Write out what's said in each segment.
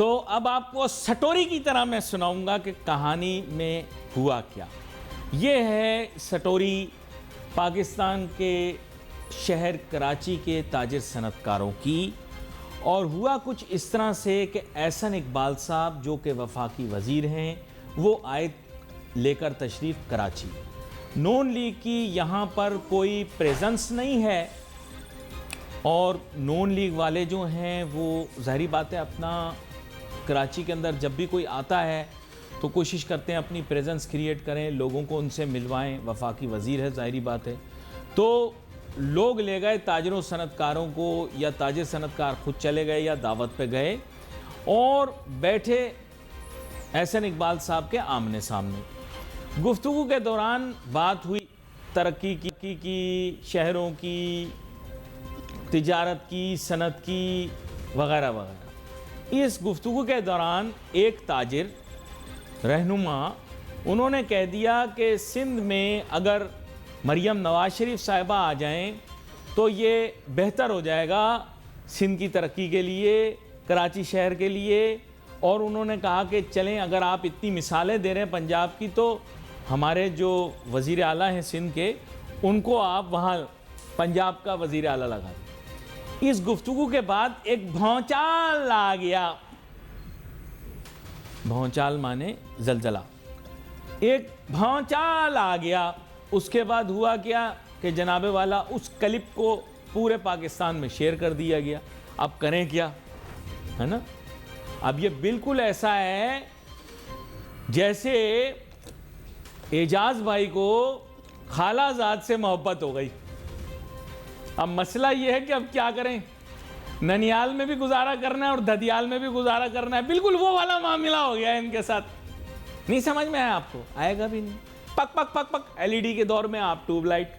तो अब आपको सटोरी की तरह मैं सुनाऊंगा कि कहानी में हुआ क्या। ये है सटोरी पाकिस्तान के शहर कराची के ताजिर सनतकारों की। और हुआ कुछ इस तरह से कि एहसन इकबाल साहब जो कि वफाकी वज़ीर हैं, वो आए लेकर तशरीफ़ कराची। नून लीग की यहाँ पर कोई प्रेजेंस नहीं है और नून लीग वाले जो हैं वो ज़ाहिरी बात है अपना कराची के अंदर जब भी कोई आता है तो कोशिश करते हैं अपनी प्रेजेंस क्रिएट करें, लोगों को उनसे मिलवाएं। वफाकी वज़ीर है, ज़ाहिरी बात है। तो लोग ले गए ताजिरों सनतकारों को, या ताजिर सनतकार खुद चले गए या दावत पे गए और बैठे एहसन इकबाल साहब के आमने सामने। गुफ्तगू के दौरान बात हुई तरक्की की, शहरों की, तिजारत की, सनत की, वगैरह वगैरह। इस गुफ्तगू के दौरान एक ताजिर रहनुमा उन्होंने कह दिया कि सिंध में अगर मरियम नवाज शरीफ साहिबा आ जाएं तो ये बेहतर हो जाएगा सिंध की तरक्की के लिए, कराची शहर के लिए। और उन्होंने कहा कि चलें, अगर आप इतनी मिसालें दे रहे हैं पंजाब की, तो हमारे जो वज़ीर आला हैं सिंध के, उनको आप वहाँ पंजाब का वज़ीर आला लगा दें। इस गुफ्तगू के बाद एक भौचाल आ गया। भौचाल माने जलजला। एक भौचाल आ गया। उसके बाद हुआ क्या कि जनाबे वाला उस क्लिप को पूरे पाकिस्तान में शेयर कर दिया गया। अब करें क्या, है ना। अब ये बिल्कुल ऐसा है जैसे एजाज भाई को खालाजाद से मोहब्बत हो गई। अब मसला ये है कि अब क्या करें, ननियाल में भी गुजारा करना है और ददियाल में भी गुजारा करना है। बिल्कुल वो वाला मामला हो गया है इनके साथ। नहीं समझ में आया आपको? आएगा भी नहीं। पक पक पक पक एलईडी के दौर में आप ट्यूबलाइट,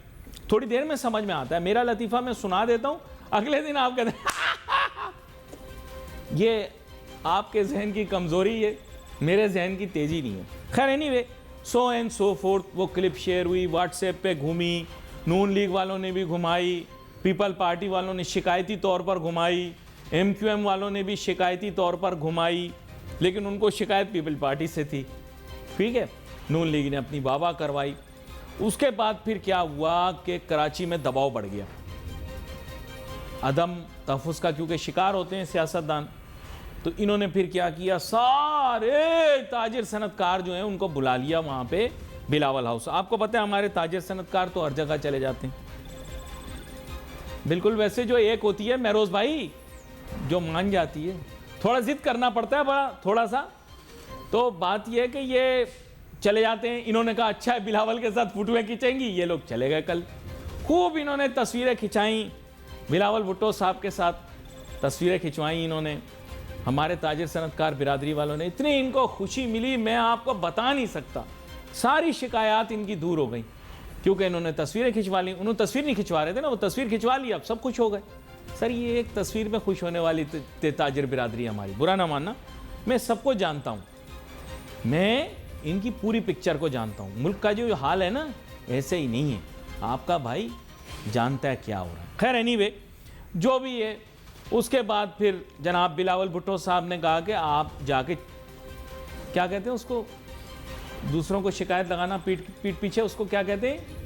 थोड़ी देर में समझ में आता है। मेरा लतीफ़ा मैं सुना देता हूँ, अगले दिन आप कहते हैं ये आपके जहन की कमज़ोरी है, मेरे जहन की तेज़ी नहीं है। खैर anyway, so and so fourth. वो क्लिप शेयर हुई, व्हाट्सएप पे घूमी, नून लीग वालों ने भी घुमाई, पीपल पार्टी वालों ने शिकायती तौर पर घुमाई, एमक्यूएम वालों ने भी शिकायती तौर पर घुमाई, लेकिन उनको शिकायत पीपल पार्टी से थी। ठीक है, नून लीग ने अपनी वाह करवाई। उसके बाद फिर क्या हुआ कि कराची में दबाव बढ़ गया अदम तहफ़्फ़ुज़ का, क्योंकि शिकार होते हैं सियासतदान। तो इन्होंने फिर क्या किया, सारे ताजिर सनतकार जो हैं उनको बुला लिया वहाँ पे बिलावल हाउस। आपको पता है हमारे ताजिर सनतकार तो हर जगह चले जाते हैं। बिल्कुल वैसे जो एक होती है महरोज़ भाई, जो मान जाती है, थोड़ा जिद करना पड़ता है बड़ा थोड़ा सा। तो बात यह है कि ये चले जाते हैं। इन्होंने कहा अच्छा है बिलावल के साथ फोटोएं खिंचेंगी, ये लोग चले गए। कल खूब इन्होंने तस्वीरें खिंचाई, बिलावल भुट्टो साहब के साथ तस्वीरें खिंचवाई इन्होंने। हमारे ताजिर सनतकार बिरादरी वालों ने, इतनी इनको खुशी मिली मैं आपको बता नहीं सकता। सारी शिकायत इनकी दूर हो गई क्योंकि इन्होंने तस्वीरें खिंचवा ली। उन्होंने तस्वीर नहीं खिंचवा रहे थे ना, वो तस्वीर खिंचवा ली, अब सब कुछ हो गए। सर ये एक तस्वीर में खुश होने वाली ताजिर बिरादरी हमारी, बुरा ना मानना, मैं सबको जानता हूँ, मैं इनकी पूरी पिक्चर को जानता हूँ। मुल्क का जो हाल है ना, ऐसे ही नहीं है, आपका भाई जानता है क्या हो रहा है। खैर एनीवे, जो भी है, उसके बाद फिर जनाब बिलावल भुट्टो साहब ने कहा कि आप जाके, क्या कहते हैं उसको, दूसरों को शिकायत लगाना पीठ पीछे, उसको क्या कहते हैं?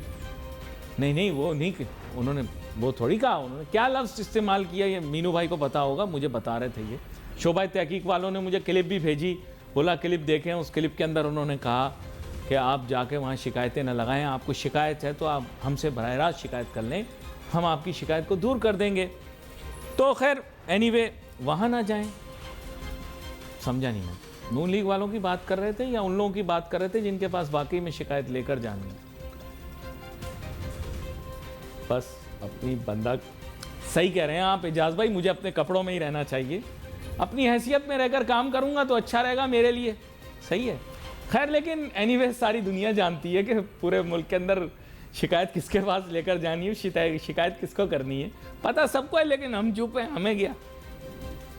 नहीं वो नहीं, उन्होंने वो थोड़ी कहा। उन्होंने क्या लफ्ज़ इस्तेमाल किया ये मीनू भाई को पता होगा, मुझे बता रहे थे ये। शोबा तहकीक वालों ने मुझे क्लिप भी भेजी, बोला क्लिप देखें। उस क्लिप के अंदर उन्होंने कहा कि आप जाके वहाँ शिकायतें न लगाएं, आपको शिकायत है तो आप हमसे बराह रास्त शिकायत कर लें, हम आपकी शिकायत को दूर कर देंगे। तो खैर एनीवे, वहाँ ना जाएं। समझा नहीं मैं, नून लीग वालों की बात कर रहे थे या उन लोगों की बात कर रहे थे जिनके पास वाकई में शिकायत लेकर जानी है? बस अपनी बंदा, सही कह रहे हैं आप एजाज भाई, मुझे अपने कपड़ों में ही रहना चाहिए, अपनी हैसियत में रहकर काम करूंगा तो अच्छा रहेगा मेरे लिए। सही है। खैर लेकिन एनीवे, सारी दुनिया जानती है कि पूरे मुल्क के अंदर शिकायत किसके पास लेकर जानी है, शिकायत किसको करनी है, पता सबको है, लेकिन हम चुप हैं। हमें क्या,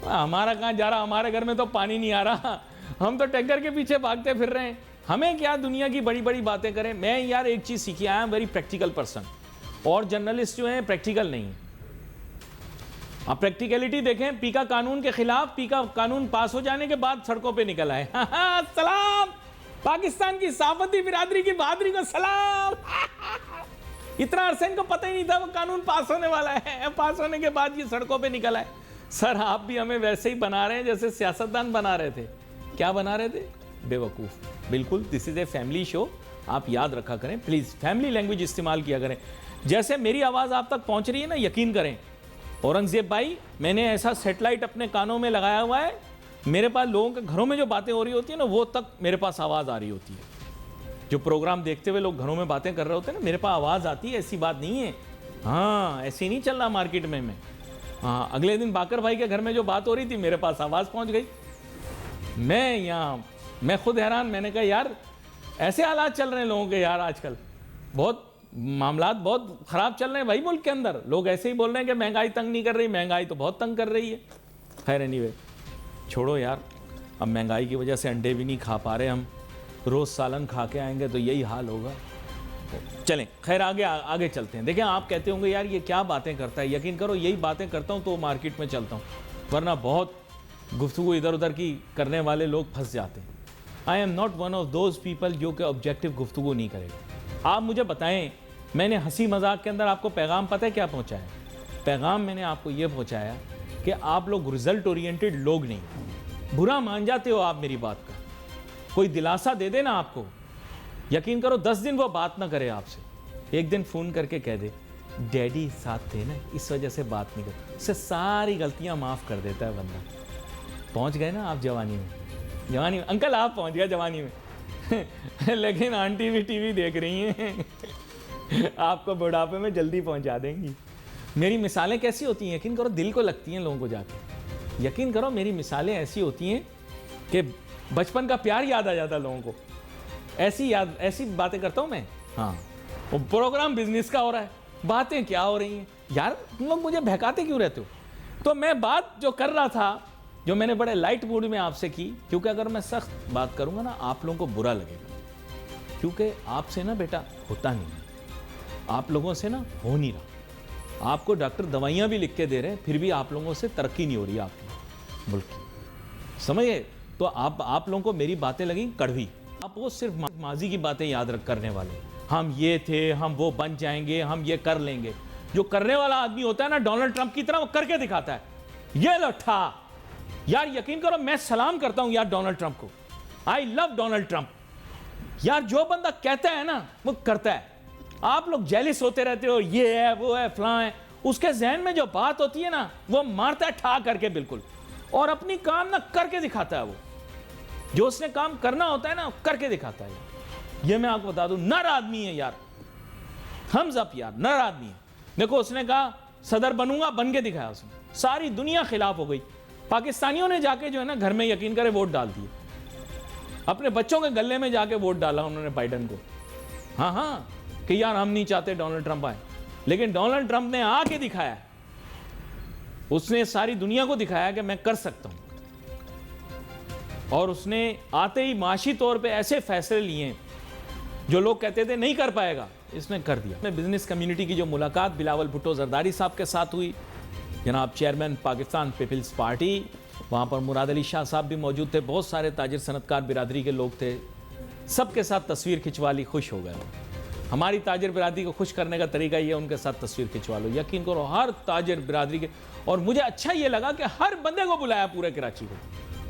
हमारा कहाँ जा रहा, हमारे घर में तो पानी नहीं आ रहा, हम तो टैंकर के पीछे भागते फिर रहे हैं। हमें क्या दुनिया की बड़ी बड़ी बातें करें। मैं यार एक चीज़ सीखी आया, वेरी प्रैक्टिकल पर्सन, और जर्नलिस्ट जो हैं प्रैक्टिकल नहीं है। आप प्रैक्टिकलिटी देखें, पी का कानून के खिलाफ, पी का कानून पास हो जाने के बाद सड़कों पे निकल आए। सलाम पाकिस्तान की साफती बिरादरी की बहादुरी को सलाम। इतना अरसे इनको पता ही नहीं था वो कानून पास होने वाला है, पास होने के बाद ये सड़कों पे निकल आए। सर आप भी हमें वैसे ही बना रहे हैं जैसे सियासतदान बना रहे थे। क्या बना रहे थे? बेवकूफ़। बिल्कुल, this is a family show, आप याद रखा करें प्लीज़, फैमिली लैंग्वेज इस्तेमाल किया करें। जैसे मेरी आवाज़ आप तक पहुंच रही है ना, यकीन करें औरंगजेब भाई, मैंने ऐसा सेटेलाइट अपने कानों में लगाया हुआ है, मेरे पास लोगों के घरों में जो बातें हो रही होती है ना, वो तक मेरे पास आवाज़ आ रही होती है। जो प्रोग्राम देखते हुए लोग घरों में बातें कर रहे होते हैं ना, मेरे पास आवाज़ आती है, ऐसी बात नहीं है। हाँ, ऐसे नहीं चल रहा मार्केट में मैं। हाँ, अगले दिन बाकर भाई के घर में जो बात हो रही थी, मेरे पास आवाज़ पहुँच गई। मैं खुद हैरान, मैंने कहा यार ऐसे हालात चल रहे हैं लोगों के यार, आजकल बहुत मामलात बहुत ख़राब चल रहे हैं भाई मुल्क के अंदर। लोग ऐसे ही बोल रहे हैं कि महंगाई तंग नहीं कर रही, महंगाई तो बहुत तंग कर रही है। खैर एनीवे, छोड़ो यार, अब महंगाई की वजह से अंडे भी नहीं खा पा रहे हम, रोज़ सालन खा के आएंगे तो यही हाल होगा। चलें खैर आगे चलते हैं। देखिए आप कहते होंगे यार ये क्या बातें करता है, यकीन करो यही बातें करता हूँ तो मार्केट में चलता हूँ, वरना बहुत गुफ्तगू इधर उधर की करने वाले लोग फंस जाते हैं। I am not one of those people जो कि ऑब्जेक्टिव गुफ्तगू नहीं करेगा। आप मुझे बताएं, मैंने हंसी मजाक के अंदर आपको पैगाम पता है क्या पहुँचाया? पैगाम मैंने आपको ये पहुँचाया कि आप लोग रिजल्ट ओरिएंटेड लोग नहीं, बुरा मान जाते हो आप मेरी बात का। कोई दिलासा दे दे ना आपको, यकीन करो 10 दिन वो बात ना करे आपसे, एक दिन फ़ोन करके कह दे डैडी साथ थे ना इस वजह से बात नहीं कर, उससे सारी गलतियां माफ़ कर देता है बंदा। पहुंच गए ना आप जवानी में, अंकल आप पहुंच गए जवानी में लेकिन आंटी भी टीवी देख रही हैं आपको बुढ़ापे में जल्दी पहुंचा देंगी। मेरी मिसालें कैसी होती हैं, यकीन करो दिल को लगती हैं लोगों को जाके। यकीन करो मेरी मिसालें ऐसी होती हैं कि बचपन का प्यार याद आ जाता है लोगों को। ऐसी बातें करता हूँ मैं। हाँ, वो प्रोग्राम बिजनेस का हो रहा है, बातें क्या हो रही हैं यार, तुम लोग मुझे बहकाते क्यों रहते हो? तो मैं बात जो कर रहा था, जो मैंने बड़े लाइट मूड में आपसे की, क्योंकि अगर मैं सख्त बात करूंगा ना आप लोगों को बुरा लगेगा, क्योंकि आपसे ना बेटा होता नहीं है, आप लोगों से ना हो नहीं रहा। आपको डॉक्टर दवाइयाँ भी लिख के दे रहे हैं, फिर भी आप लोगों से तरक्की नहीं हो रही आपकी मुल्क की, समझिए। तो आप लोगों को मेरी बातें लगी कड़वी, आप वो सिर्फ माजी की बातें याद करने वाले, हम ये थे, हम वो बन जाएंगे, हम ये कर लेंगे। जो करने वाला आदमी होता है ना, डोनाल्ड ट्रंप की तरह वो करके दिखाता है। ये लट्ठा यार, यकीन करो मैं सलाम करता हूं यार डोनाल्ड ट्रंप को, आई लव डोनाल्ड ट्रंप यार। जो बंदा कहता है ना वो करता है। आप लोग जेलिस होते रहते हो, ये है वो है फलां है, उसके जहन में जो बात होती है ना वो मारता है ठा करके बिल्कुल, और अपनी काम ना करके दिखाता है। वो जो उसने काम करना होता है ना करके दिखाता है। ये मैं आपको बता दूं, नर आदमी है यार, थम्स अप यार, नर आदमी है। देखो उसने कहा सदर बनूंगा, बन के दिखाया उसने, सारी दुनिया खिलाफ हो गई। पाकिस्तानियों ने जाके जो है ना घर में यकीन करे वोट डाल दिए, अपने बच्चों के गले में जाके वोट डाला उन्होंने बाइडन को। हाँ, कि यार हम नहीं चाहते डोनाल्ड ट्रंप आए, लेकिन डोनाल्ड ट्रंप ने आके दिखाया, उसने सारी दुनिया को दिखाया कि मैं कर सकता हूं। और उसने आते ही माशी तौर पे ऐसे फैसले लिए जो लोग कहते थे नहीं कर पाएगा, इसने कर दिया। बिजनेस कम्युनिटी की जो मुलाकात बिलावल भुट्टो जरदारी साहब के साथ हुई, जनाब चेयरमैन पाकिस्तान पीपल्स पार्टी, वहाँ पर मुराद अली शाह साहब भी मौजूद थे, बहुत सारे ताजिर सनतकार बिरादरी के लोग थे, सबके साथ तस्वीर खिंचवा ली, खुश हो गए। हमारी ताजिर बिरादरी को खुश करने का तरीका ये, उनके साथ तस्वीर खिंचवा लो। यकीन करो हर ताजिर बिरादरी के, और मुझे अच्छा ये लगा कि हर बंदे को बुलाया पूरे कराची को।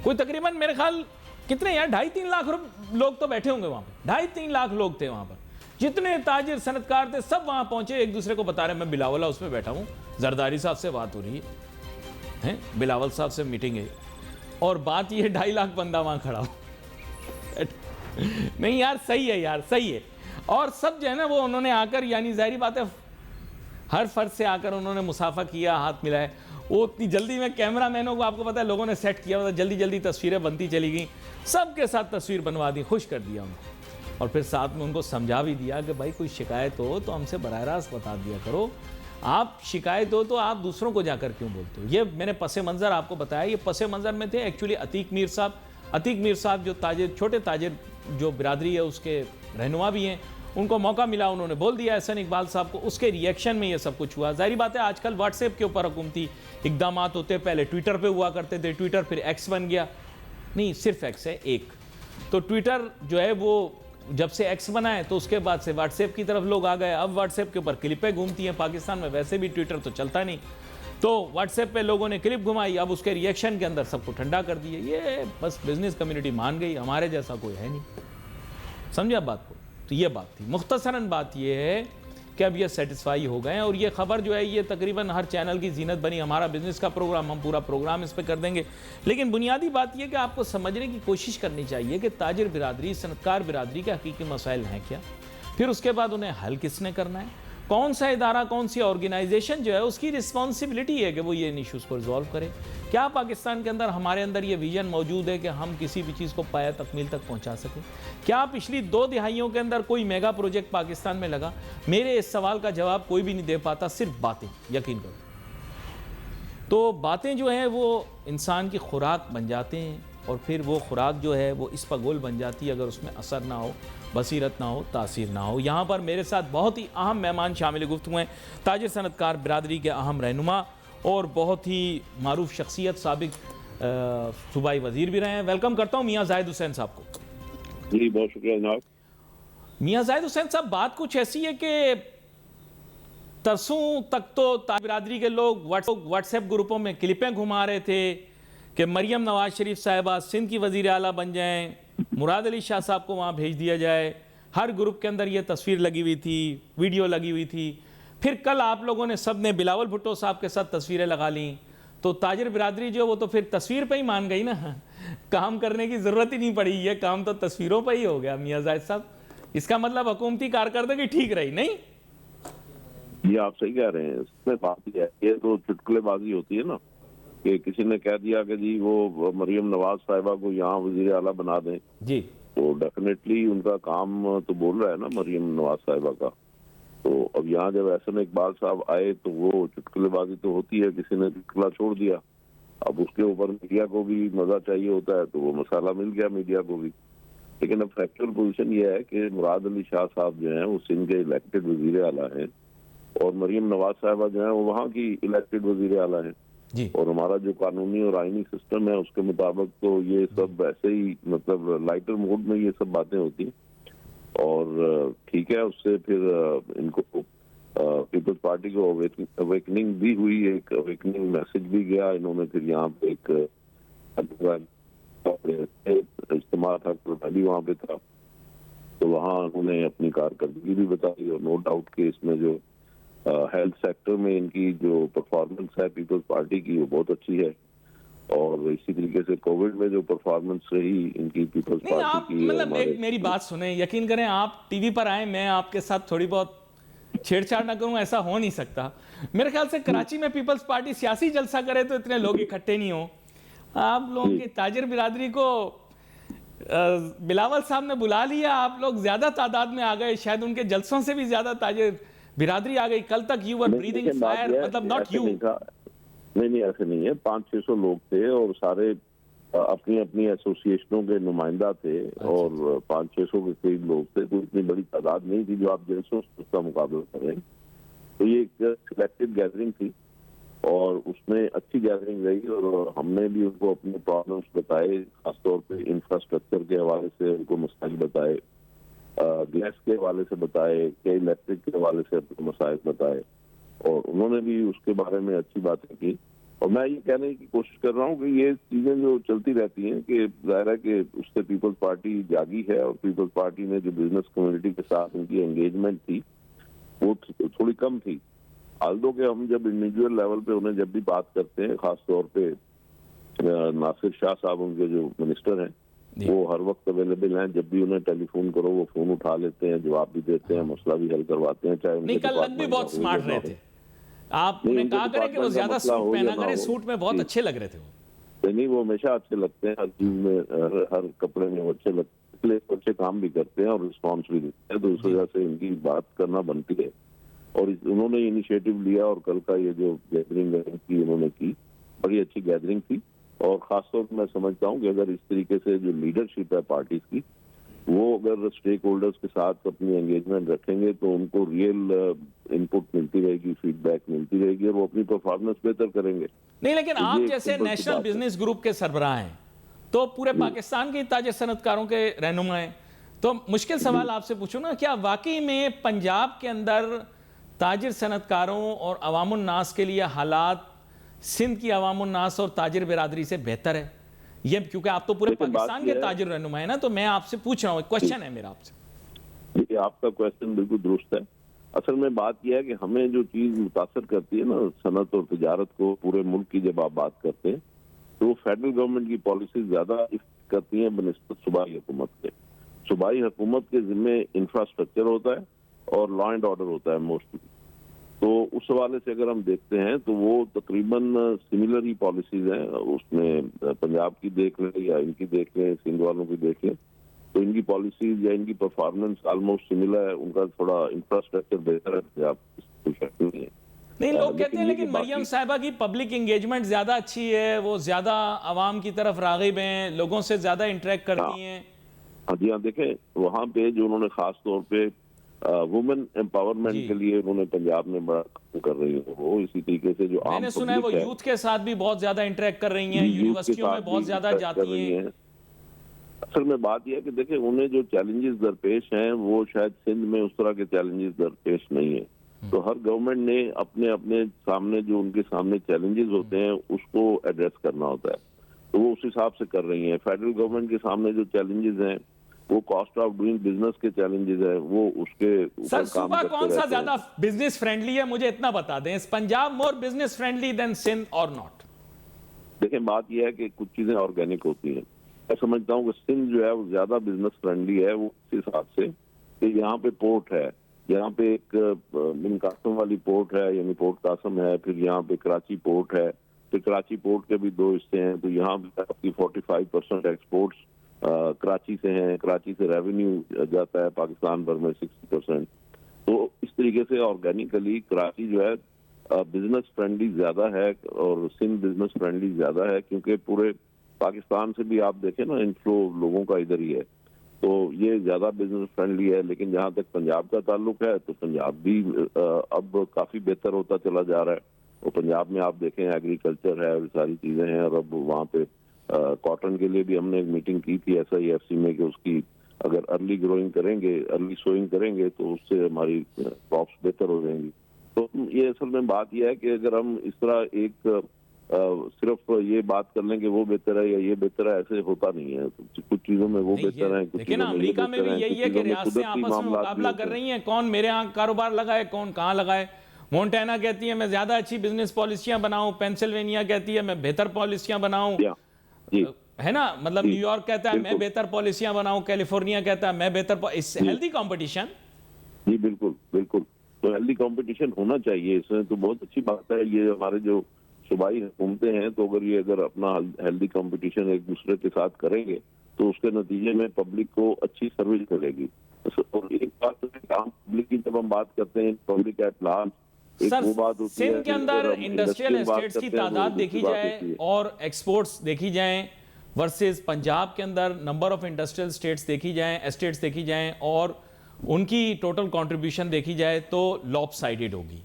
कोई तकरीबन मेरे ख्याल कितने यार 2.5-3 लाख लोग तो बैठे होंगे वहाँ पर, 2.5-3 लाख लोग थे वहाँ पर। जितने ताजिर सनतकार थे सब वहाँ पहुँचे, एक दूसरे को बता रहे मैं बिलावल हाउस में बैठा हूँ, जरदारी साहब से बात हो रही है, बिलावल साहब से मीटिंग है, और बात ये 2.5 लाख बंदा वहाँ खड़ा हो नहीं यार सही है यार, सही है। और सब जो है ना वो उन्होंने आकर, यानी जाहिर बात है हर फर्ज से आकर उन्होंने मुसाफा किया, हाथ मिलाए। वो इतनी जल्दी में कैमरा मैनों को आपको पता है लोगों ने सेट किया, मतलब जल्दी जल्दी तस्वीरें बनती चली गई, सबके साथ तस्वीर बनवा दी, खुश कर दिया उनको। और फिर साथ में उनको समझा भी दिया कि भाई कोई शिकायत हो तो हमसे बराह रास्त बता दिया करो, आप शिकायत हो तो आप दूसरों को जाकर क्यों बोलते हो। ये मैंने पसे मंज़र आपको बताया, ये पसे मंज़र में थे एक्चुअली अतीक मीर साहब जो ताजिर, छोटे ताजिर जो बिरादरी है उसके रहनुमा भी हैं, उनको मौका मिला, उन्होंने बोल दिया एहसन इकबाल साहब को, उसके रिएक्शन में ये सब कुछ हुआ। जाहिर बात है आजकल व्हाट्सएप के ऊपर हुकूमती इकदाम होते, पहले ट्विटर पे हुआ करते थे, ट्विटर फिर एक्स बन गया, नहीं सिर्फ एक्स है एक। तो ट्विटर जो है वो जब से एक्स बना है तो उसके बाद से व्हाट्सएप की तरफ लोग आ गए। अब व्हाट्सएप के ऊपर क्लिपें घूमती हैं, पाकिस्तान में वैसे भी ट्विटर तो चलता नहीं, तो व्हाट्सएप पे लोगों ने क्लिप घुमाई, अब उसके रिएक्शन के अंदर सबको ठंडा कर दिया। ये बस बिजनेस कम्युनिटी मान गई, हमारे जैसा कोई है नहीं। समझे आप बात को? तो ये बात थी। मुख्तसरन बात ये है कि अब ये सेटिस्फाई हो गए हैं, और ये खबर जो है ये तकरीबन हर चैनल की जीनत बनी। हमारा बिजनेस का प्रोग्राम, हम पूरा प्रोग्राम इस पर कर देंगे, लेकिन बुनियादी बात यह कि आपको समझने की कोशिश करनी चाहिए कि ताजिर बिरादरी, सनतकार बिरादरी के हकीकी मसाइल हैं क्या, फिर उसके बाद उन्हें हल किसने करना है, कौन सा इदारा, कौन सी ऑर्गेनाइजेशन जो है उसकी रिस्पॉन्सिबिलिटी है कि वो ये इश्यूज़ को रिजॉल्व करे। क्या पाकिस्तान के अंदर, हमारे अंदर ये विजन मौजूद है कि हम किसी भी चीज़ को पाया तकमील तक पहुंचा सकें? क्या पिछली 2 दिहाइयों के अंदर कोई मेगा प्रोजेक्ट पाकिस्तान में लगा? मेरे इस सवाल का जवाब कोई भी नहीं दे पाता, सिर्फ बातें, यकीन करो। तो बातें जो हैं वो इंसान की खुराक बन जाते हैं, और फिर वो खुराक जो है वो इस पर गोल बन जाती है अगर उसमें असर ना हो, बसीरत ना हो, तासीर ना हो। यहाँ पर मेरे साथ बहुत ही अहम मेहमान शामिल गुफ्तगू हैं, ताजिर सनतकार बिरादरी के अहम रहनुमा और बहुत ही मारूफ शख्सियत, साबिक सूबाई वज़ीर भी रहे हैं। वेलकम करता हूँ मियाँ जाहिद हुसैन साहब को। जी बहुत शुक्रिया जनाब। मियाँ जाहिद हुसैन साहब, बात कुछ ऐसी है कि तरसों तक तो ताजिर बिरादरी के लोग व्हाट्सएप ग्रुपों में क्लिपें घुमा रहे थे कि मरियम नवाज शरीफ साहिबा सिंध की वज़ीर आला बन जाएं, मुराद अली शाह साहब को वहाँ भेज दिया जाए। हर ग्रुप के अंदर ये तस्वीर लगी हुई थी, वीडियो लगी हुई थी। फिर कल आप लोगों ने सब ने बिलावल भुट्टो साहब के साथ तस्वीरें लगा ली, तो ताजिर बिरादरी जो वो तो फिर तस्वीर पे ही मान गई ना, काम करने की ज़रूरत ही नहीं पड़ी, ये काम तो तस्वीरों पर ही हो गया। मियाँ जाहिद साहब, इसका मतलब हुकूमती कारकर्दगी ठीक रही नहीं? ये आप सही कह रहे हैं। इसमें बात यह है, ये तो चुटकुलेबाजी होती है ना, कि किसी ने कह दिया कि जी वो मरियम नवाज साहिबा को यहाँ वजीर आला बना दें जी, तो डेफिनेटली उनका काम तो बोल रहा है ना मरियम नवाज साहिबा का। तो अब यहाँ जब एहसन इकबाल साहब आए तो वो चुटकुलेबाजी तो होती है, किसी ने चुटकुला छोड़ दिया। अब उसके ऊपर मीडिया को भी मजा चाहिए होता है, तो वो मसाला मिल गया मीडिया को भी। लेकिन अब फैक्चुअल पोजीशन ये है कि मुराद अली शाह साहब जो हैं वो सिंध के इलेक्टेड वजीर आला हैं, और मरियम नवाज साहिबा जो है वो वहाँ की इलेक्टेड वजीर आला है। और हमारा जो कानूनी और आईनी सिस्टम है उसके मुताबिक तो ये सब ऐसे ही, मतलब लाइटर मोड में ये सब बातें होती हैं। और ठीक है, उससे फिर इनको पीपल्स पार्टी को अवेकनिंग भी हुई, एक अवेकनिंग मैसेज भी गया। इन्होंने फिर यहाँ पे एक इज्तिमा था, भी वहाँ पे था, तो वहाँ उन्होंने अपनी कारकर्दगी भी बताई। और नो डाउट कि इसमें जो हेल्थ सेक्टर में इनकी जो परफॉर्मेंस है पीपल्स पार्टी की वो बहुत अच्छी है, और इसी तरीके से कोविड में जो परफॉर्मेंस रही इनकी पीपल्स पार्टी आप की। मतलब एक मेरी बात सुने, यकीन करें, आप टीवी पर आए, मैं आपके साथ थोड़ी बहुत छेड़छाड़ ना करूं, ऐसा हो नहीं सकता। मेरे ख्याल से कराची में पीपल्स पार्टी सियासी जलसा करे तो इतने लोग इकट्ठे नहीं हो। आप लोगों की ताजिर बिरादरी को बिलावल साहब ने बुला लिया, आप लोग ज्यादा तादाद में आ गए, शायद उनके जलसों से भी ज्यादा ताजिर बिरादरी आ गई। कल तक यू वर ब्रीदिंग फायर, मतलब नॉट यू। नहीं ऐसे नहीं है, 500-600 लोग थे और सारे अपनी अपनी एसोसिएशनों के नुमाइंदा थे। और 500-600 के करीब लोग थे, तो इतनी बड़ी तादाद नहीं थी जो आप जैसों उसका मुकाबला करें। तो ये एक सिलेक्टेड गैदरिंग थी और उसमें अच्छी गैदरिंग रही, और हमने भी उनको अपने प्रॉब्लम्स बताए, खासतौर पे इंफ्रास्ट्रक्चर के हवाले से उनको मसाइल बताए, गैस के हवाले से बताए, के इलेक्ट्रिक के हवाले से अपने मसाइल बताए, और उन्होंने भी उसके बारे में अच्छी बातें की। और मैं ये कहने की कोशिश कर रहा हूँ कि ये चीजें जो चलती रहती हैं, कि जाहिर है कि उससे पीपल्स पार्टी जागी है, और पीपल्स पार्टी ने जो बिजनेस कम्युनिटी के साथ उनकी एंगेजमेंट थी वो थोड़ी कम थी। आल्दो के हम जब इंडिविजुअल लेवल पे उन्हें जब भी बात करते हैं, खासतौर पे नासिर शाह साहब उनके जो मिनिस्टर हैं वो हर वक्त अवेलेबल हैं, जब भी उन्हें टेलीफोन करो वो फोन उठा लेते हैं, जवाब भी देते हैं, मसला भी हल करवाते हैं। चाहे उनके कल लग भी बहुत स्मार्ट रहे थे, आप उन्हें कहा करें कि वो ज्यादा सूट पहना करें, सूट में बहुत अच्छे लग रहे थे वो। नहीं, वो हमेशा अच्छे लगते हैं, हर चीज में, हर कपड़े में वो अच्छे लगते हैं, इसलिए अच्छे काम भी करते हैं और रिस्पॉन्स भी देते हैं, तो उस वजह से इनकी बात करना बनती है। और उन्होंने इनिशिएटिव लिया, और कल का ये जो गैदरिंग की उन्होंने की, बड़ी अच्छी गैदरिंग थी। और खासतौर पर मैं समझता हूँ कि अगर इस तरीके से जो लीडरशिप है पार्टी की वो अगर स्टेक होल्डर्स के साथ अपनी एंगेजमेंट रखेंगे तो उनको रियल इनपुट मिलती रहेगी, फीडबैक मिलती रहेगी और वो अपनी परफॉर्मेंस बेहतर करेंगे। नहीं, लेकिन तो आप ये जैसे सिंपल सी नेशनल बात है। बिजनेस ग्रुप के सरबराह हैं, तो पूरे पाकिस्तान के ताजे सनतकारों के रहनुमा हैं, तो मुश्किल सवाल आपसे पूछूं ना, क्या वाकई में पंजाब के अंदर ताजिर सनतकारों और अवामुन नास के लिए हालात सिंध की अवामुन नास और ताजिर बिरादरी से बेहतर है? ये क्योंकि आप तो पूरे लेकिन बात पाकिस्तान ये के है, ताजिर रहनुमा है ना, तो मैं आपसे पूछ रहा हूं, क्वेश्चन है मेरा आपसे। ये आपका क्वेश्चन बिल्कुल दुरुस्त है। असल में बात यह है कि हमें जो चीज मुतासर करती है ना सनत और तिजारत को पूरे मुल्क की, जब आप बात करते हैं तो फेडरल गवर्नमेंट की पॉलिसी ज्यादा इफेक्ट करती है बनिस्बत सूबाई हुकूमत के। सूबाई हुकूमत के जिम्मे इंफ्रास्ट्रक्चर होता है और लॉ एंड ऑर्डर होता है मोस्टली। तो उस हवाले से अगर हम देखते हैं तो वो तकरीबन सिमिलर ही पॉलिसीज हैं। उसमें पंजाब की देख लें या इनकी देख लें, सिंध वालों की देख लें, तो इनकी पॉलिसीज या इनकी परफॉर्मेंस ऑलमोस्ट सिमिलर है। उनका थोड़ा इंफ्रास्ट्रक्चर बेहतर है, पंजाब कोई शक नहीं है। नहीं, लोग कहते हैं ये लेकिन कि मरियम बाकी साहिबा की पब्लिक एंगेजमेंट ज्यादा अच्छी है, वो ज्यादा आवाम की तरफ रागिब हैं, लोगों से ज्यादा इंटरेक्ट करती हैं। हाँ जी, हाँ देखें, वहाँ पे जो उन्होंने खास तौर पे वुमेन जी। एम्पावरमेंट के लिए उन्होंने पंजाब में बड़ा काम कर रही है। वो इसी तरीके से जो आम मैंने सुना है वो पब्लिक है, यूथ के साथ भी बहुत ज्यादा इंटरेक्ट कर रही हैं, यूथ के यूनिवर्सिटियों साथ में भी बहुत ज्यादा interact कर जाती रही हैं। हैं। असल में बात यह है कि देखिए, उन्हें जो चैलेंजेस दरपेश हैं वो शायद सिंध में उस तरह के चैलेंजेस दरपेश नहीं है। तो हर गवर्नमेंट ने अपने अपने सामने जो उनके सामने चैलेंजेस होते हैं उसको एड्रेस करना होता है, तो वो उस हिसाब से कर रही हैं। फेडरल गवर्नमेंट के सामने जो चैलेंजेस हैं वो कॉस्ट ऑफ डूइंग बिजनेस के चैलेंजेस हैं, वो उसके सर, ऊपर काम सूबा करते कौन सा रहते हैं। ज्यादा बिजनेस फ्रेंडली है, मुझे इतना बता दें। इस Punjab more business friendly than Sindh और नॉट? देखें, बात यह है कि कुछ चीजें ऑर्गेनिक होती हैं। मैं समझता हूँ कि सिंध जो है वो ज्यादा बिजनेस फ्रेंडली है, वो इस हिसाब से कि यहाँ पे पोर्ट है, यहाँ पे एक बिन कासम वाली पोर्ट है, यानी पोर्ट कासम है, फिर यहाँ पे कराची पोर्ट है, फिर कराची पोर्ट के भी दो हिस्से हैं। तो यहाँ पे आपकी 45% एक्सपोर्ट्स कराची से हैं, कराची से रेवेन्यू जाता है पाकिस्तान भर में 60%। तो इस तरीके से ऑर्गेनिकली कराची जो है बिजनेस फ्रेंडली ज्यादा है और सिंध बिजनेस फ्रेंडली ज्यादा है, क्योंकि पूरे पाकिस्तान से भी आप देखें ना, इनफ्लो लोगों का इधर ही है, तो ये ज्यादा बिजनेस फ्रेंडली है। लेकिन जहां तक पंजाब का ताल्लुक है तो पंजाब भी अब काफी बेहतर होता चला जा रहा है। और पंजाब में आप देखें एग्रीकल्चर है और सारी चीजें हैं, और अब वहाँ पे कॉटन के लिए भी हमने एक मीटिंग की थी SIFC में कि उसकी अगर अर्ली ग्रोइंग करेंगे, अर्ली सोइंग करेंगे तो उससे हमारी क्रॉप्स बेहतर हो जाएंगी। तो ये असल में बात यह है कि अगर हम इस तरह एक सिर्फ ये बात कर लें कि वो बेहतर है या ये बेहतर है, ऐसे होता नहीं है। कुछ चीजों में वो बेहतर है, कुछ देखिए ना, चीजों में ये अमेरिका में बेहतर भी है, यही कुछ है कि चीजों में रियासतें कुदरती आपस में मामलात भी मुकाबला होते कर हैं। रही हैं, कौन मेरे यहाँ कारोबार लगाए, कौन कहाँ लगाए। मोन्टाना कहती है मैं ज्यादा अच्छी बिजनेस पॉलिसियां बनाऊं, पेंसिल्वेनिया कहती है मैं बेहतर पॉलिसियां बनाऊं, जी है ना, मतलब जी, न्यूयॉर्क कहता है मैं बिल्कुल बेहतर पॉलिसियां बनाऊं, कैलिफोर्निया कहता है मैं बेहतर हेल्दी कंपटीशन। जी, बिल्कुल बिल्कुल। तो हेल्दी कंपटीशन होना चाहिए, इसमें तो बहुत अच्छी बात है। ये हमारे जो सूबाई हुकूमतें हैं, तो अगर अपना हेल्दी कंपटीशन एक दूसरे के साथ करेंगे तो उसके नतीजे में पब्लिक को अच्छी सर्विस मिलेगी। और एक बात तो है, आम पब्लिक की जब हम बात करते हैं, पब्लिक एट लार्ज, एक सर, वो बात होती है सिंध के कि अंदर अगर हम इंडस्ट्रियल इंडस्ट्रियल बात एस्टेट्स की करते हैं तो तादाद दूसरी देखी बात जाए होती है। और एक्सपोर्ट्स देखी जाएं वर्सेस पंजाब के अंदर नंबर ऑफ इंडस्ट्रियल स्टेट्स देखी जाएं, एस्टेट्स देखी जाएं और उनकी टोटल कंट्रीब्यूशन देखी जाए तो लॉपसाइडेड होगी।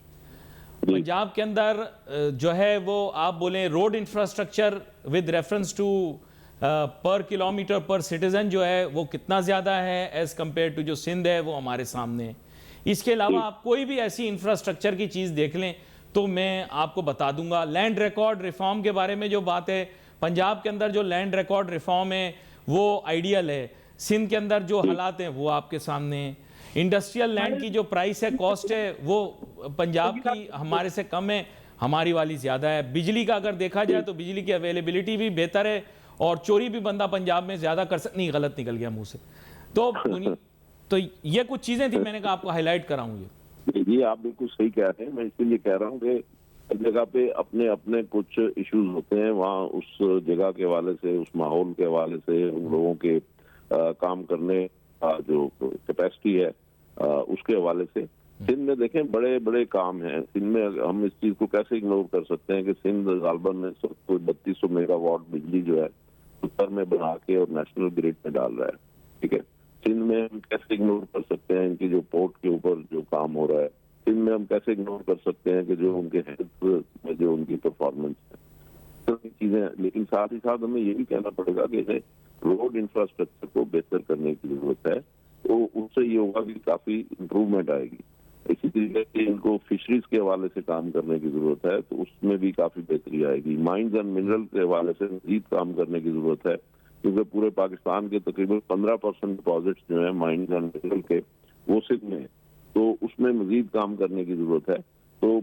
पंजाब के अंदर जो है वो आप बोलें road infrastructure with reference to per kilometre per citizen जो है वो कितना ज़्यादा है एज कंपेयर टू जो सिंध है, वो हमारे सामने है। इसके अलावा आप कोई भी ऐसी इंफ्रास्ट्रक्चर की चीज़ देख लें तो मैं आपको बता दूंगा। लैंड रिकॉर्ड रिफॉर्म के बारे में जो बात है, पंजाब के अंदर जो लैंड रिकॉर्ड रिफॉर्म है वो आइडियल है, सिंध के अंदर जो हालात हैं वो आपके सामने हैं। इंडस्ट्रियल लैंड की जो प्राइस है, कॉस्ट है, वो पंजाब की हमारे से कम है, हमारी वाली ज़्यादा है। बिजली का अगर देखा जाए तो बिजली की अवेलेबिलिटी भी बेहतर है और चोरी भी बंदा पंजाब में ज़्यादा कर नहीं, गलत निकल गया मुंह से। तो ये कुछ चीज़ें थी, मैंने कहा आपको हाईलाइट कराऊं। ये आप बिल्कुल सही कह रहे हैं। मैं इसलिए कह रहा हूँ कि हर जगह पे अपने अपने कुछ इश्यूज होते हैं, वहाँ उस जगह के हवाले से, उस माहौल के हवाले से, उन लोगों के काम करने जो कैपेसिटी है उसके हवाले से। सिंध में देखें बड़े बड़े काम हैं। सिंध में हम इस चीज को कैसे इग्नोर कर सकते हैं कि सिंध गालबन में 3200 मेगावाट बिजली जो है उत्तर में बना के और नेशनल ग्रिड में डाल रहा है। ठीक है, सिंध में हम कैसे इग्नोर कर सकते हैं इनकी जो पोर्ट के ऊपर जो काम हो रहा है, सिंध में हम कैसे इग्नोर कर सकते हैं कि जो उनके हेल्थ में जो उनकी परफॉर्मेंस है, तो चीजें। लेकिन साथ ही साथ हमें ये भी कहना पड़ेगा कि रोड इंफ्रास्ट्रक्चर को बेहतर करने की जरूरत है, तो उससे ये होगा कि काफी इम्प्रूवमेंट आएगी। इसी तरीके से इनको फिशरीज के हवाले से काम करने की जरूरत है, तो उसमें भी काफी बेहतरी आएगी। माइंस एंड मिनरल के हवाले से मजीद काम करने की जरूरत है, क्योंकि पूरे पाकिस्तान के तकरीबन 15% डिपॉजिट्स जो है माइंस एंड मिनरल के, वो सिंध में है, तो उसमें मजीद काम करने की जरूरत है। तो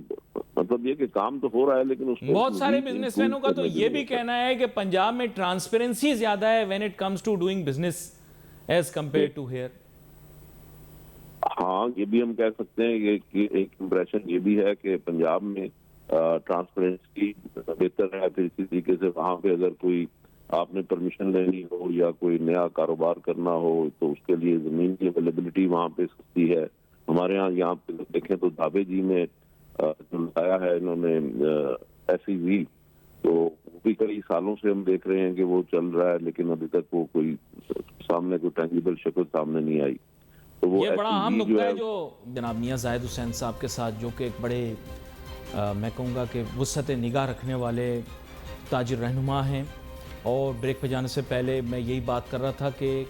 मतलब ये कि काम तो हो रहा है, लेकिन उसको बहुत सारे मजीद बिजनेसमैनों का improve तो करने की ये भी जरूरत है। कहना है कि पंजाब में ट्रांसपेरेंसी ज्यादा है when it comes to doing business as compared to here. हाँ, ये भी हम कह सकते हैं कि एक इम्प्रेशन ये भी है कि पंजाब में ट्रांसपेरेंसी बेहतर है। फिर इसी तरीके से वहाँ पे अगर कोई आपने परमिशन लेनी हो या कोई नया कारोबार करना हो, तो उसके लिए जमीन की अवेलेबिलिटी वहाँ पे सस्ती है। हमारे यहाँ पे देखें तो धाबे जी में जो लगाया है इन्होंने SEZ, तो वो भी कई सालों से हम देख रहे हैं कि वो चल रहा है, लेकिन अभी तक वो कोई सामने कोई टेंजिबल शक्ल सामने नहीं आई। तो वो ये बड़ा अहम SEZ नुक्ता है जो जनाब मियां जाहिद हुसैन साहब के साथ, जो कि एक बड़े मैं कहूँगा कि वुसअत निगाह रखने वाले ताजिर रहनुमा हैं। और ब्रेक पे जाने से पहले मैं यही बात कर रहा था कि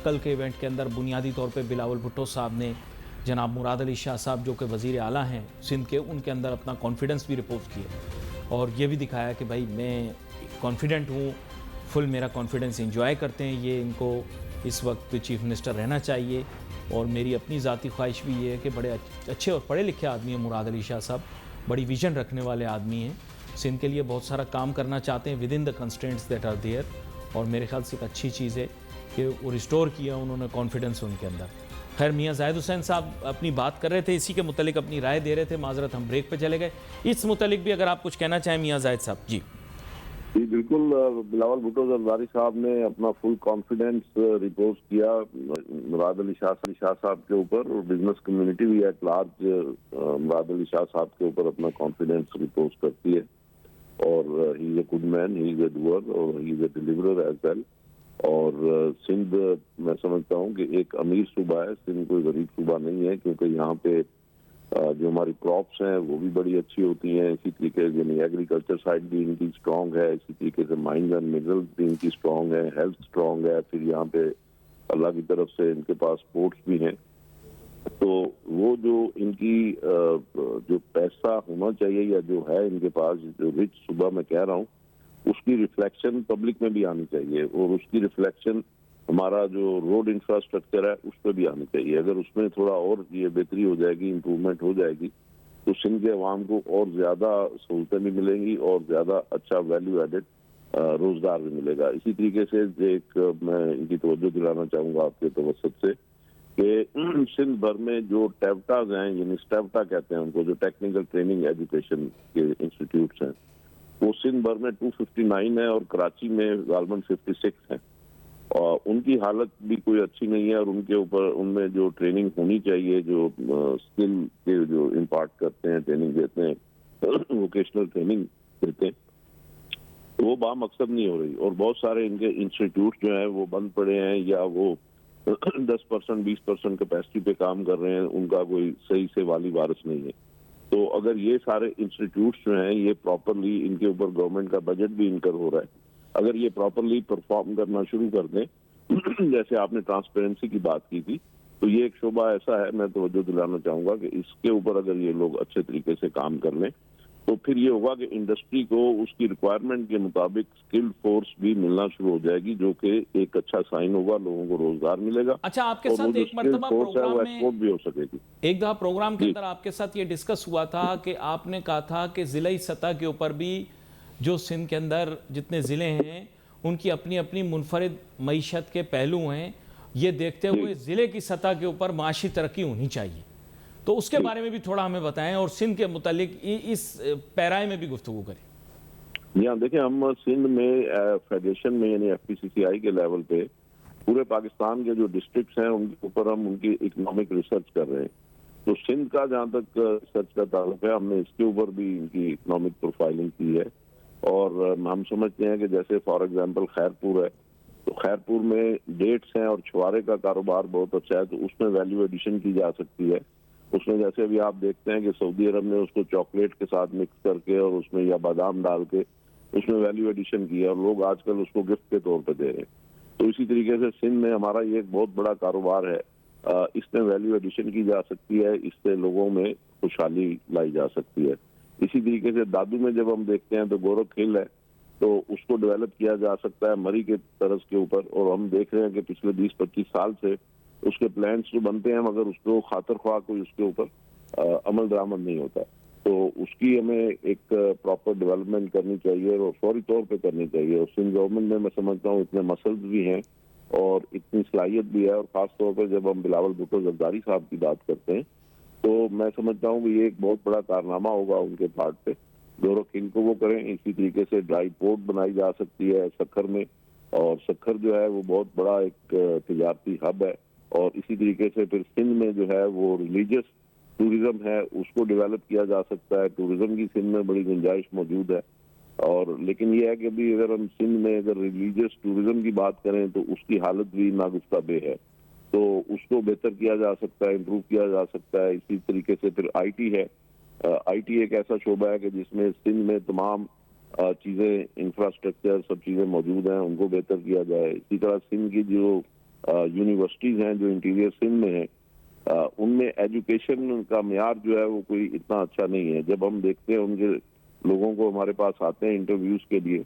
कल के इवेंट के अंदर बुनियादी तौर पे बिलावल भुट्टो साहब ने जनाब मुराद अली शाह साहब जो कि वज़ीर आला हैं सिंध के, उनके अंदर अपना कॉन्फिडेंस भी रिपोर्ट किया और ये भी दिखाया कि भाई मैं कॉन्फिडेंट हूँ, फुल मेरा कॉन्फिडेंस इंजॉय करते हैं ये, इनको इस वक्त चीफ मिनिस्टर रहना चाहिए। और मेरी अपनी ज़ाती ख्वाहिश भी ये है कि बड़े अच्छे और पढ़े लिखे आदमी हैं मुराद अली शाह साहब, बड़ी विजन रखने वाले आदमी हैं, सिंध के लिए बहुत सारा काम करना चाहते हैं within the constraints that are there. और मेरे ख्याल से एक अच्छी चीज़ है कि वो रिस्टोर किया उन्होंने कॉन्फिडेंस उनके अंदर। खैर, मियां जाहिद हुसैन साहब अपनी बात कर रहे थे, इसी के मुतालिक अपनी राय दे रहे थे, माजरत हम ब्रेक पे चले गए। इस मुतालिक भी अगर आप कुछ कहना चाहें मियां जाहिद साहब। जी जी बिल्कुल, बिलावल भुट्टो जरदारी साहब ने अपना फुल कॉन्फिडेंस रिपोज किया मुराद अली शाह साहब के ऊपर, और बिजनेस कम्युनिटी भी एट लार्ज मुराद अली शाह साहब के ऊपर अपना कॉन्फिडेंस रिपोज करती है। और he is a good man, he is a doer और he is a deliverer as well. और सिंध मैं समझता हूँ कि एक अमीर सूबा है, सिंध कोई गरीब सूबा नहीं है, क्योंकि यहाँ पे जो हमारी क्रॉप्स हैं वो भी बड़ी अच्छी होती हैं। इसी तरीके से यानी एग्रीकल्चर साइड भी इनकी स्ट्रांग है, इसी तरीके से माइंस एंड मिनरल्स भी इनकी स्ट्रांग है, हेल्थ स्ट्रांग है। फिर यहाँ पे अल्लाह की तरफ से इनके पास पोर्ट्स भी हैं। तो वो जो इनकी जो पैसा होना चाहिए या जो है इनके पास, जो रिच सूबा मैं कह रहा हूँ, उसकी रिफ्लेक्शन पब्लिक में भी आनी चाहिए, और उसकी रिफ्लेक्शन हमारा जो रोड इंफ्रास्ट्रक्चर है उस पर भी आनी चाहिए। अगर उसमें थोड़ा और ये बेहतरी हो जाएगी, इम्प्रूवमेंट हो जाएगी, तो सिंध के अवाम को और ज्यादा सहूलतें भी मिलेंगी और ज्यादा अच्छा वैल्यू एडेड रोजगार भी मिलेगा। इसी तरीके से एक मैं इनकी तवज्जो दिलाना चाहूंगा आपके तवसत से कि सिंध भर में जो टेवटाज हैं, यानी स्टेवटा कहते हैं उनको, जो टेक्निकल ट्रेनिंग एजुकेशन के इंस्टीट्यूट्स हैं, वो सिंध भर में 259 है और कराची में गालबन 56 है। और उनकी हालत भी कोई अच्छी नहीं है, और उनके ऊपर उनमें जो ट्रेनिंग होनी चाहिए, जो स्किल के जो इम्पार्ट करते हैं, ट्रेनिंग देते हैं, वोकेशनल ट्रेनिंग देते हैं, वो बामकसद नहीं हो रही। और बहुत सारे इनके इंस्टीट्यूट जो हैं वो बंद पड़े हैं, या वो 10% 20% कैपेसिटी पे काम कर रहे हैं, उनका कोई सही से वाली वारिस नहीं है। तो अगर ये सारे इंस्टीट्यूट्स जो हैं ये प्रॉपरली, इनके ऊपर गवर्नमेंट का बजट भी इनकर हो रहा है, अगर ये प्रॉपरली परफॉर्म करना शुरू कर दें जैसे आपने ट्रांसपेरेंसी की बात की थी, तो ये एक शोबा ऐसा है, मैं तवज्जो दिलाना चाहूंगा कि इसके ऊपर अगर ये लोग अच्छे तरीके से काम कर लें, तो फिर ये होगा कि इंडस्ट्री को उसकी रिक्वायरमेंट के मुताबिक स्किल्ड फोर्स भी मिलना शुरू हो जाएगी, जो कि एक अच्छा साइन होगा, लोगों को रोजगार मिलेगा। अच्छा, आपके और साथ वो जो एक मर्तबा स्किल्ड फोर्स है वो प्रोग्राम में, एक्सपोर्ट भी हो सकेगी। एक दफा प्रोग्राम के अंदर आपके साथ ये डिस्कस हुआ था कि आपने कहा था कि जिले सतह के ऊपर भी जो सिंध के अंदर जितने ज़िले हैं उनकी अपनी अपनी मुनफरिद मईशत के पहलू हैं, ये देखते हुए ज़िले की सतह के ऊपर माशी तरक्की होनी चाहिए। तो उसके बारे में भी थोड़ा हमें बताएं, और सिंध के मुतालिक इस पैराए में भी गुफ्तगू करें। यहाँ देखिए, हम सिंध में फेडरेशन में यानी FPCCI के लेवल पे पूरे पाकिस्तान के जो डिस्ट्रिक्ट्स हैं उनके ऊपर हम उनकी इकोनॉमिक रिसर्च कर रहे हैं। तो सिंध का जहाँ तक रिसर्च का ताल्लुक है, हमने इसके ऊपर भी इनकी इकोनॉमिक प्रोफाइलिंग की है। और हम समझते हैं कि जैसे फॉर एग्जांपल खैरपुर है, तो खैरपुर में डेट्स हैं और छुआरे का कारोबार बहुत अच्छा है, तो उसमें वैल्यू एडिशन की जा सकती है। उसमें जैसे अभी आप देखते हैं कि सऊदी अरब ने उसको चॉकलेट के साथ मिक्स करके और उसमें या बादाम डाल के उसमें वैल्यू एडिशन किया और लोग आजकल उसको गिफ्ट के तौर पे दे रहे हैं। तो इसी तरीके से सिंध में हमारा ये एक बहुत बड़ा कारोबार है, इसमें वैल्यू एडिशन की जा सकती है, इससे लोगों में खुशहाली लाई जा सकती है। इसी तरीके से दादू में जब हम देखते हैं तो गोरख हिल है, तो उसको डेवलप किया जा सकता है मरी के तरस के ऊपर, और हम देख रहे हैं कि पिछले 20-25 साल से उसके प्लान्स जो बनते हैं मगर उसको खातर ख्वाह कोई उसके ऊपर अमल दरामद नहीं होता। तो उसकी हमें एक प्रॉपर डेवलपमेंट करनी चाहिए और फौरी तौर पे करनी चाहिए। और सिंध गवर्नमेंट में मैं समझता हूँ इतने मसल्स भी हैं और इतनी सलाहियत भी है, और खास तौर पर जब हम बिलावल भुट्टो जरदारी साहब की बात करते हैं तो मैं समझता हूँ कि ये एक बहुत बड़ा कारनामा होगा उनके पार्ट पे। गोरख हिल को वो करें। इसी तरीके से ड्राई पोर्ट बनाई जा सकती है सक्खर में, और सक्खर जो है वो बहुत बड़ा एक तिजारती हब है। और इसी तरीके से फिर सिंध में जो है वो रिलीजियस टूरिज्म है, उसको डेवलप किया जा सकता है। टूरिज्म की सिंध में बड़ी गुंजाइश मौजूद है। और लेकिन ये है कि अभी अगर हम सिंध में अगर रिलीजियस टूरिज्म की बात करें तो उसकी हालत भी नागुफ्ता-बे है, तो उसको बेहतर किया जा सकता है, इम्प्रूव किया जा सकता है। इसी तरीके से फिर आईटी है। आईटी एक ऐसा शोबा है कि जिसमें सिंध में तमाम चीजें, इंफ्रास्ट्रक्चर, सब चीजें मौजूद हैं, उनको बेहतर किया जाए। इसी तरह सिंध की जो यूनिवर्सिटीज हैं जो इंटीरियर सिंध में है, उनमें एजुकेशन का म्यार जो है वो कोई इतना अच्छा नहीं है। जब हम देखते हैं उनके लोगों को हमारे पास आते हैं इंटरव्यूज के लिए,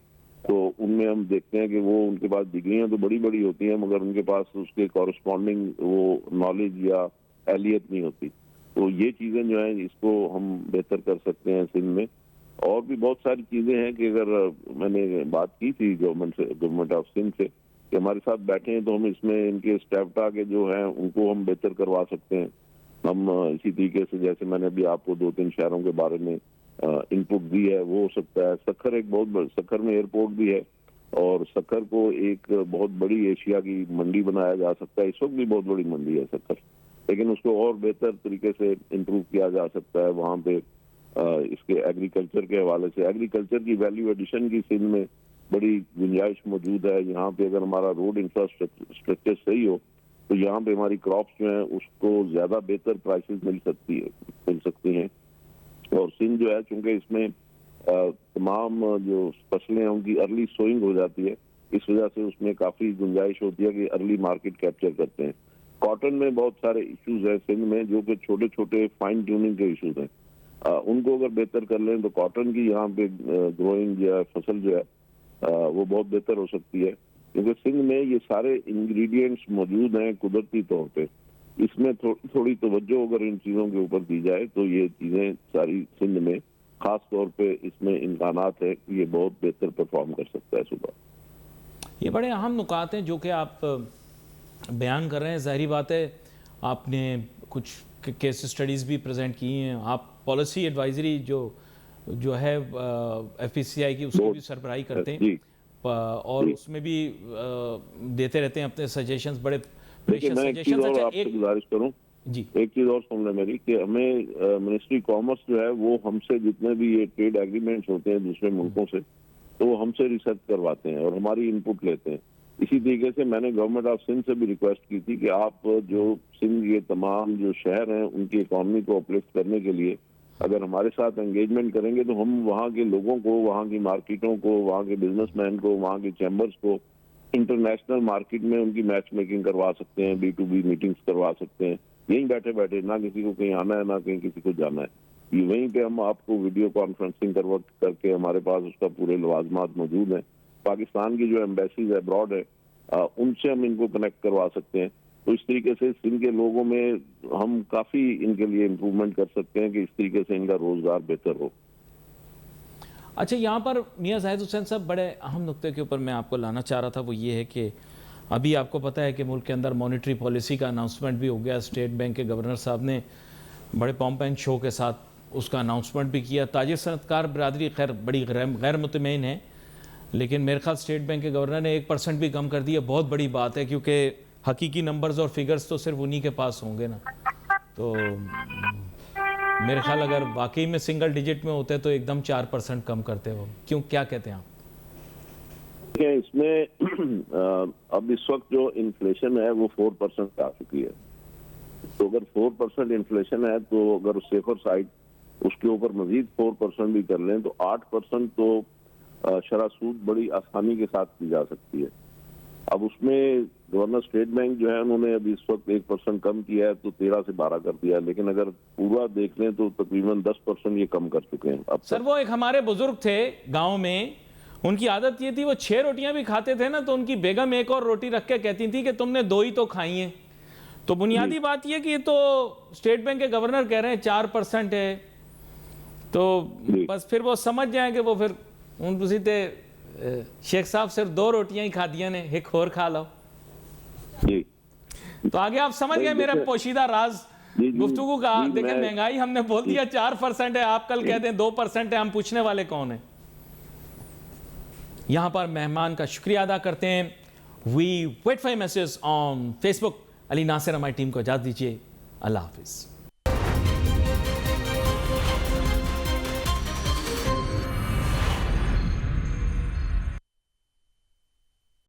तो उनमें हम देखते हैं कि वो उनके पास डिग्रियां तो बड़ी बड़ी होती हैं मगर उनके पास उसके कॉरस्पॉन्डिंग वो नॉलेज या एहलियत नहीं होती। तो ये चीजें जो हैं इसको हम बेहतर कर सकते हैं सिंध में। और भी बहुत सारी चीजें हैं कि अगर मैंने बात की थी गवर्नमेंट ऑफ सिंध से कि हमारे साथ बैठे हैं तो हम इसमें इनके स्टेप्टा के जो हैं उनको हम बेहतर करवा सकते हैं। हम इसी तरीके से जैसे मैंने अभी आपको 2-3 शहरों के बारे में इनपुट दी है, वो हो सकता है। सक्खर एक बहुत सक्खर में एयरपोर्ट भी है और सक्खर को एक बहुत बड़ी एशिया की मंडी बनाया जा सकता है। इस वक्त भी बहुत बड़ी मंडी है सक्खर, लेकिन उसको और बेहतर तरीके से इम्प्रूव किया जा सकता है। वहाँ पे इसके एग्रीकल्चर के हवाले से, एग्रीकल्चर की वैल्यू एडिशन की सिंध में बड़ी गुंजाइश मौजूद है। यहाँ पे अगर हमारा रोड इंफ्रास्ट्रक्चर सही हो तो यहाँ पे हमारी क्रॉप्स जो हैं उसको ज्यादा बेहतर प्राइसेस मिल सकती हैं। और सिंध जो है चूंकि इसमें तमाम जो फसलें हैं उनकी अर्ली सोइंग हो जाती है, इस वजह से उसमें काफी गुंजाइश होती है कि अर्ली मार्केट कैप्चर करते हैं। कॉटन में बहुत सारे इश्यूज हैं सिंध में जो कि छोटे छोटे फाइन ट्यूनिंग के इश्यूज हैं, उनको अगर बेहतर कर लें तो कॉटन की यहाँ पे ग्रोइंग या फसल जो है वो बहुत बेहतर हो सकती है। क्योंकि सिंध में ये सारे इंग्रेडिएंट्स मौजूद हैं कुदरती तौर पे। इसमें थोड़ी तवज्जो अगर इन चीज़ों के ऊपर दी जाए तो ये चीज़ें सारी सिंध में खास तौर पे इसमें इम्कानात है कि ये बहुत बेहतर परफॉर्म कर सकता है सुबह। ये बड़े अहम नुकात हैं जो कि आप बयान कर रहे हैं। ज़ाहिरी बात है आपने कुछ केस स्टडीज़ भी प्रेजेंट की हैं, आप पॉलिसी एडवाइजरी जो है FPCI की उसकी भी सरबराही करते हैं और उसमें भी देते रहते हैं अपने सजेशंस, बड़े प्रेशियस सजेशंस। अच्छा, एक गुजारिश करूं जी, एक चीज और सुन लें मेरी कि हमें मिनिस्ट्री कॉमर्स जो है वो हमसे जितने भी ये ट्रेड एग्रीमेंट्स होते हैं दूसरे मुल्कों से, तो वो हमसे रिसर्च करवाते हैं और हमारी इनपुट लेते हैं। इसी तरीके से मैंने गवर्नमेंट ऑफ सिंध से भी रिक्वेस्ट की थी कि आप जो सिंध के तमाम जो शहर हैं उनकी इकोनॉमी को अपलिफ्ट करने के लिए अगर हमारे साथ एंगेजमेंट करेंगे तो हम वहाँ के लोगों को, वहाँ की मार्केटों को, वहाँ के बिजनेसमैन को, वहाँ के चैम्बर्स को इंटरनेशनल मार्केट में उनकी मैच मेकिंग करवा सकते हैं, B2B मीटिंग्स करवा सकते हैं यहीं बैठे बैठे। ना किसी को कहीं आना है ना कहीं किसी को जाना है, ये वहीं पे हम आपको वीडियो कॉन्फ्रेंसिंग करके हमारे पास उसका पूरे लवाजमात मौजूद हैं। पाकिस्तान की जो एम्बेसीज अब्रॉड है उनसे हम इनको कनेक्ट करवा सकते हैं। तो इस तरीके से सिंध के लोगों में हम काफी इनके लिए इम्प्रूवमेंट कर सकते हैं कि इस तरीके से इनका रोजगार बेहतर हो। अच्छा, यहाँ पर मियां जाहिद हुसैन साहब बड़े अहम नुक्ते के ऊपर मैं आपको लाना चाह रहा था, वो ये है कि अभी आपको पता है कि मुल्क के अंदर मॉनेटरी पॉलिसी का अनाउंसमेंट भी हो गया। स्टेट बैंक के गवर्नर साहब ने बड़े पॉम्प एंड शो के साथ उसका अनाउंसमेंट भी किया। ताजिर सनतकार बरादरी खैर बड़ी गैर मुतमईन है, लेकिन मेरे ख्याल स्टेट बैंक के गवर्नर ने 1% भी कम कर दिया। बहुत बड़ी बात है क्योंकि हकीकी नंबर्स और फिगर्स तो सिर्फ उन्हीं के पास होंगे ना। तो मेरे ख्याल अगर वाकई में सिंगल डिजिट में होते तो एकदम 4% कम करते हो। क्यों, क्या कहते हैं आप? इसमें अब इस वक्त जो इन्फ्लेशन है वो 4% आ चुकी है। तो अगर 4% इन्फ्लेशन है तो अगर सेफर साइड उसके ऊपर मजीद 4% भी कर लें तो 8% तो शरह सूद बड़ी आसानी के साथ की जा सकती है। अब उसमें गवर्नर स्टेट बैंक जो है उन्होंने अभी इस वक्त 1% कम किया है तो 13 से 12 कर दिया है, लेकिन अगर पूरा देख लें तो तकरीबन 10% ये कम कर चुके हैं अब सर तक। वो एक हमारे बुजुर्ग थे गांव में, उनकी आदत ये थी वो 6 रोटियां भी खाते थे ना तो उनकी बेगम एक और रोटी रख के कहती थी कि तुमने 2 ही तो खाई हैं। तो बुनियादी बात ये कि ये तो स्टेट बैंक के गवर्नर कह रहे हैं 4% है, तो जी। बस फिर वो समझ जाए कि वो फिर उन तुसी ते शेख साहब सिर्फ 2 रोटियां ही खादियां ने, एक और खा लो। जी तो आगे आप समझ गए मेरा देखिए- पोशीदा राज जी, गुफ्तगू का। जी, देखिए मैं- महंगाई हमने बोल दिया 4% है, आप कल कहते हैं 2% है, हम पूछने वाले कौन है। यहां पर मेहमान का शुक्रिया अदा करते हैं। We wait for message on Facebook. Ali Nasir हमारी टीम को इजाजत दीजिए। अल्लाह हाफिज।